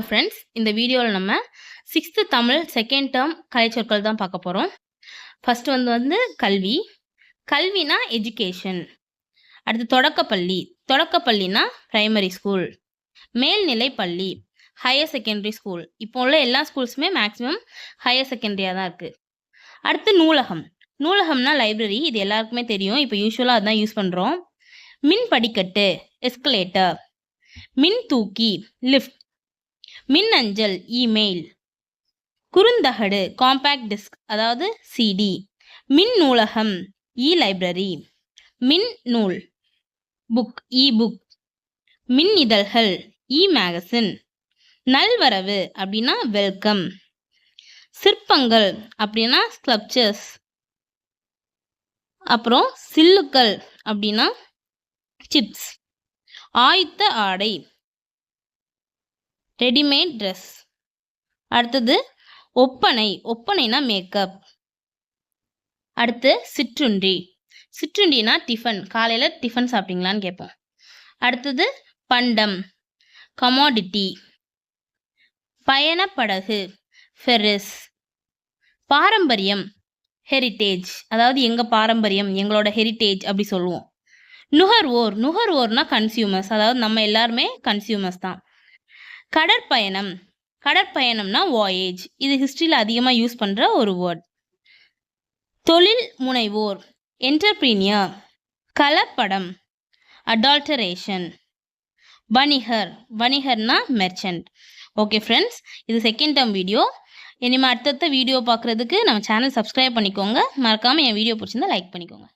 Friends, இந்த வீடியோவில் நம்ம 6th தமிழ் செகண்ட் டேர்ம் கலைச்சொற்கள் தான் பார்க்க போகிறோம். ஃபர்ஸ்ட் வந்து கல்வி. கல்வினா எஜுகேஷன். அடுத்து தொடக்கப்பள்ளி. தொடக்கப்பள்ளினா பிரைமரி ஸ்கூல். மேல்நிலை பள்ளி ஹையர் செகண்டரி ஸ்கூல். இப்போ உள்ள எல்லா ஸ்கூல்ஸுமே மேக்ஸிமம் ஹையர் செகண்டரியாக தான் இருக்குது. அடுத்து நூலகம். நூலகம்னா லைப்ரரி. இது எல்லாருக்குமே தெரியும். இப்போ யூஸ்வலாக அதுதான் யூஸ் பண்ணுறோம். மின் படிக்கட்டு எஸ்கலேட்டர். மின் தூக்கி லிஃப்ட். மின்னஞ்சல் இமெயில். குறுந்தகடு காம்பேக்ட் டிஸ்க் அதாவது சிடி. மின் நூலகம் இ லைப்ரரி. மின் நூல் புக் இ புக். மின் இதழ்கள் இ மேகசின். நல்வரவு அப்படின்னா வெல்கம். சிற்பங்கள் அப்படின்னா ஸ்கல்ப்சர்ஸ். அப்புறம் சில்லுக்கள் அப்படின்னா சிப்ஸ். ஆயத்த ஆடை ரெடிமேட் ட்ரெஸ். அடுத்தது ஒப்பனை. ஒப்பனைனா மேக்கப். அடுத்து சிற்றுண்டி. சிற்றுண்டினா டிஃபன். காலையில் டிஃபன் சாப்பிட்டீங்களான்னு கேட்போம். அடுத்தது பண்டம் கமாடிட்டி. பயணப்படகு ஃபெரிஸ். பாரம்பரியம் ஹெரிட்டேஜ். அதாவது எங்கள் பாரம்பரியம், எங்களோட ஹெரிட்டேஜ் அப்படி சொல்லுவோம். நுகர்வோர். நுகர்வோர்னா கன்சியூமர்ஸ். அதாவது நம்ம எல்லாருமே கன்சியூமர்ஸ் தான். கடற்பயணம். கடற்பயணம்னா வாயேஜ். இது ஹிஸ்ட்ரியில் அதிகமாக யூஸ் பண்ணுற ஒரு வேர்ட். தொழில் முனைவோர் என்டர்பிரீனியர். கலப்படம் அடால்டரேஷன். வணிகர். வணிகர்னா மெர்ச்சன்ட். ஓகே ஃப்ரெண்ட்ஸ், இது செகண்ட் டேர்ம் வீடியோ. இனிமேல் அடுத்தடுத்த வீடியோ பார்க்குறதுக்கு நம்ம சேனல் சப்ஸ்கிரைப் பண்ணிக்கோங்க. மறக்காமல் என் வீடியோ பிடிச்சிருந்தா லைக் பண்ணிக்கோங்க.